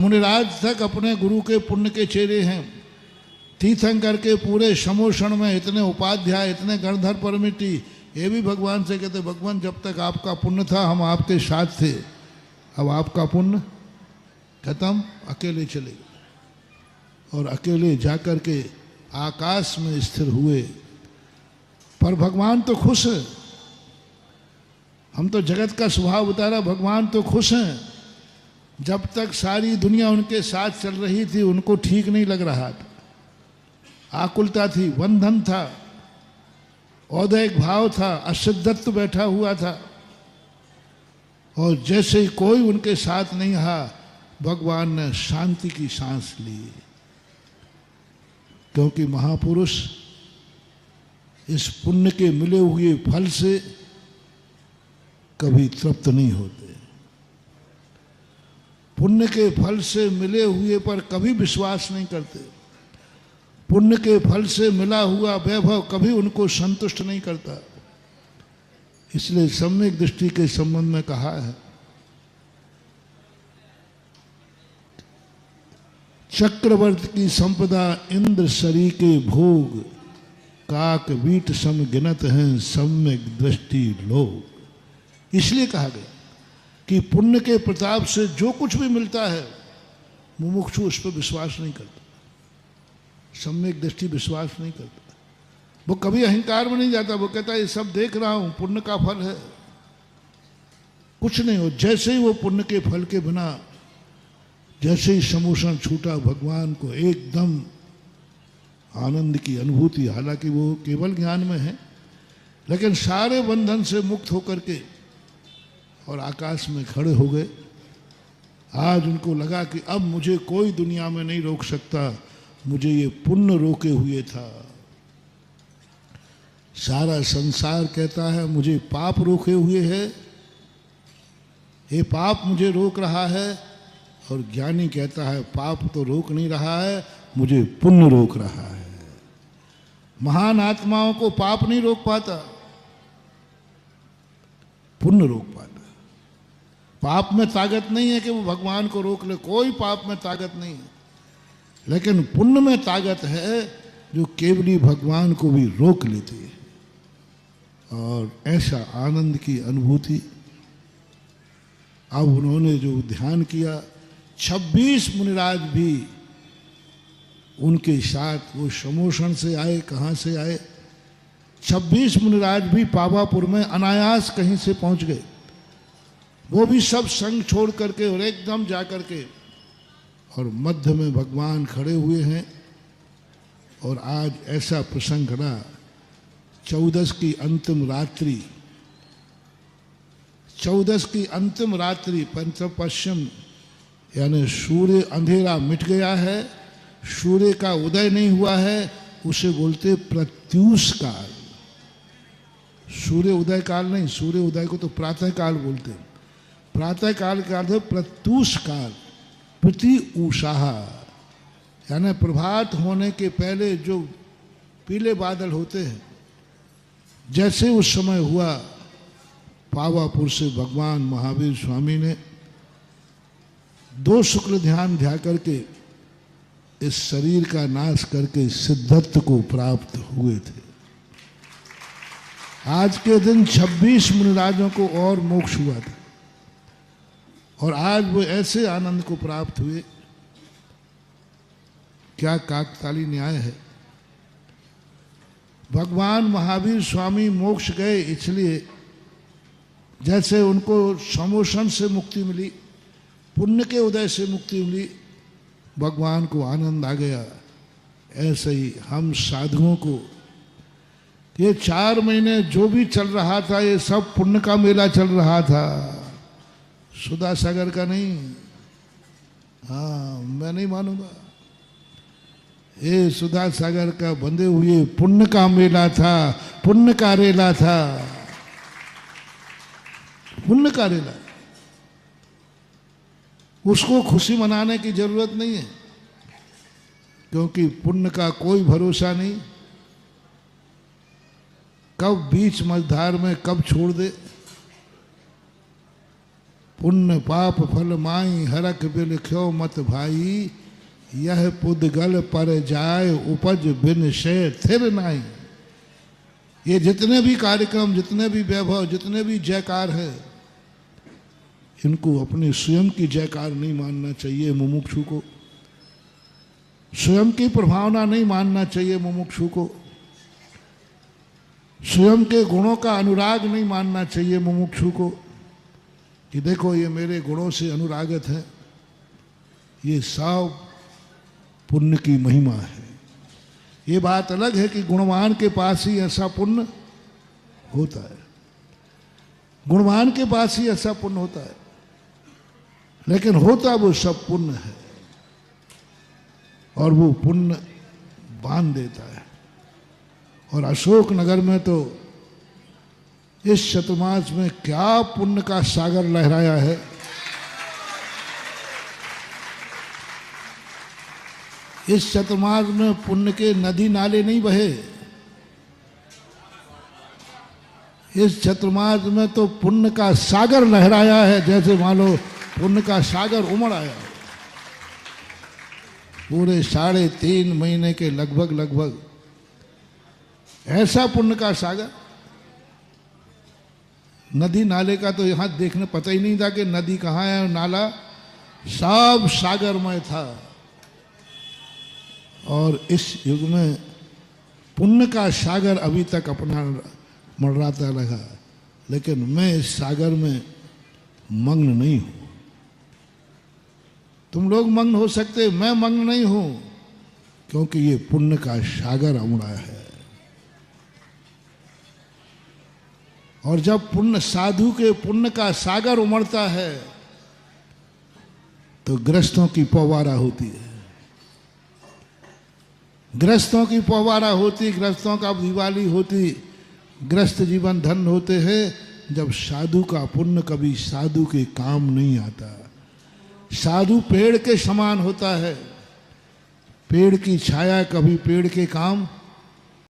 मुनिराज तक अपने गुरु के पुण्य के चेहरे हैं। तीर्थंकर के पूरे समोषण में इतने उपाध्याय, इतने गणधर परमिटी, ये भी भगवान से कहते भगवान जब तक आपका पुण्य था हम आपके साथ थे, अब आपका पुण्य खत्म, अकेले चले गए और अकेले जाकर के आकाश में स्थिर हुए। पर भगवान तो खुश है, हम तो जगत का स्वभाव बता रहा, भगवान तो खुश हैं। जब तक सारी दुनिया उनके साथ चल रही थी उनको ठीक नहीं लग रहा था, आकुलता थी, बंधन था, औदैहिक भाव था, असिद्धत्व बैठा हुआ था। और जैसे ही कोई उनके साथ नहीं रहा, भगवान ने शांति की सांस ली। क्योंकि महापुरुष इस पुण्य के मिले हुए फल से कभी तृप्त नहीं होते, पुण्य के फल से मिले हुए पर कभी विश्वास नहीं करते, पुण्य के फल से मिला हुआ वैभव कभी उनको संतुष्ट नहीं करता। इसलिए सम्यक दृष्टि के संबंध में कहा है, चक्रवर्ती की संपदा इंद्र सरी के भोग, काक वीट सम गिनत हैं सम्यक दृष्टि लोग। इसलिए कहा गया कि पुण्य के प्रताप से जो कुछ भी मिलता है मुमुक्षु उस पर विश्वास नहीं करता, सम्यक दृष्टि विश्वास नहीं करता। वो कभी अहंकार में नहीं जाता, वो कहता है ये सब देख रहा हूं, पुण्य का फल है, कुछ नहीं हो। जैसे ही वो पुण्य के फल के बिना, जैसे ही समोषण छूटा, भगवान को एकदम आनंद की अनुभूति, हालांकि वो केवल ज्ञान में है, लेकिन सारे बंधन से मुक्त होकर के और आकाश में खड़े हो गए। आज उनको लगा कि अब मुझे कोई दुनिया में नहीं रोक सकता, मुझे ये पुण्य रोके हुए था। सारा संसार कहता है मुझे पाप रोके हुए है, ये पाप मुझे रोक रहा है, और ज्ञानी कहता है पाप तो रोक नहीं रहा है, मुझे पुण्य रोक रहा है। महान आत्माओं को पाप नहीं रोक पाता, पुण्य रोक पाता। पाप में ताकत नहीं है कि वो भगवान को रोक ले, कोई पाप में ताकत नहीं है, लेकिन पुण्य में ताकत है जो केवली भगवान को भी रोक लेती है। और ऐसा आनंद की अनुभूति अब उन्होंने जो ध्यान किया, 26 मुनिराज भी उनके साथ वो समोषण से आए। कहाँ से आए? 26 मुनिराज भी पावापुर में अनायास कहीं से पहुंच गए। वो भी सब संग छोड़ करके और एकदम जा करके, और मध्य में भगवान खड़े हुए हैं। और आज ऐसा प्रसंग घड़ा, 14 की अंतिम रात्रि, 14 की अंतिम रात्रि, पंचपश्चिम यानी सूर्य अंधेरा मिट गया है, सूर्य का उदय नहीं हुआ है, उसे बोलते प्रत्यूष काल। सूर्य उदय काल नहीं, सूर्य उदय को तो प्रातः काल बोलते हैं। प्रातः काल का अर्थ प्रत्यूष काल, प्रति उषाह, यानी प्रभात होने के पहले जो पीले बादल होते हैं, जैसे उस समय हुआ, पावापुर से भगवान महावीर स्वामी ने 2 शुक्ल ध्यान ध्या करके इस शरीर का नाश करके सिद्धत्व को प्राप्त हुए थे। आज के दिन 26 मुनिराजों को और मोक्ष हुआ था, और आज वो ऐसे आनंद को प्राप्त हुए। क्या काकताली न्याय है। भगवान महावीर स्वामी मोक्ष गए इसलिए, जैसे उनको समोषण से मुक्ति मिली, पुण्य के उदय से मुक्ति मिली, भगवान को आनंद आ गया, ऐसे ही हम साधुओं को ये 4 महीने जो भी चल रहा था, ये सब पुण्य का मेला चल रहा था, सुधा सागर का नहीं। हाँ, मैं नहीं मानूंगा, ये सुधा सागर का बंधे हुए पुण्य का मेला था, पुण्य का रेला था, पुण्य का रेला। उसको खुशी मनाने की जरूरत नहीं है, क्योंकि पुण्य का कोई भरोसा नहीं, कब बीच मझधार में कब छोड़ दे। पुण्य पाप फल माई हरख बिल ख्यो मत भाई, यह पुद्गल पर जाय उपज बिन से थिर नाई। ये जितने भी कार्यक्रम, जितने भी वैभव, जितने भी जयकार है, इनको अपने स्वयं की जयकार नहीं मानना चाहिए मुमुक्षु को, स्वयं की प्रभावना नहीं मानना चाहिए मुमुक्षु को, स्वयं के गुणों का अनुराग नहीं मानना चाहिए मुमुक्षु को कि देखो ये मेरे गुणों से अनुरागित है। ये सब पुण्य की महिमा है। ये बात अलग है कि गुणवान के पास ही ऐसा पुण्य होता है, गुणवान के पास ही ऐसा पुण्य होता है, लेकिन होता वो सब पुण्य है और वो पुण्य बांध देता है। और अशोक नगर में तो इस चतुर्मास में क्या पुण्य का सागर लहराया है। इस चतुर्मास में पुण्य के नदी नाले नहीं बहे, इस चतुर्मास में तो पुण्य का सागर लहराया है, जैसे मान लो पुण्य का सागर उमड़ आया। पूरे 3.5 महीने के लगभग ऐसा पुण्य का सागर। नदी नाले का तो यहाँ देखने पता ही नहीं था कि नदी कहाँ है और नाला सब सागरमय था। और इस युग में पुण्य का सागर अभी तक अपना मंडराता रहा, लेकिन मैं इस सागर में मग्न नहीं हूं। तुम लोग मग्न हो सकते, मैं मग्न नहीं हूं, क्योंकि ये पुण्य का सागर उमड़ा है। और जब पुण्य, साधु के पुण्य का सागर उमड़ता है तो गृहस्थों की पौवारा होती है, गृहस्थों की पौवारा होती, गृहस्थों का दिवाली होती, गृहस्थ जीवन धन होते हैं जब साधु का पुण्य कभी साधु के काम नहीं आता। साधु पेड़ के समान होता है, पेड़ की छाया कभी पेड़ के काम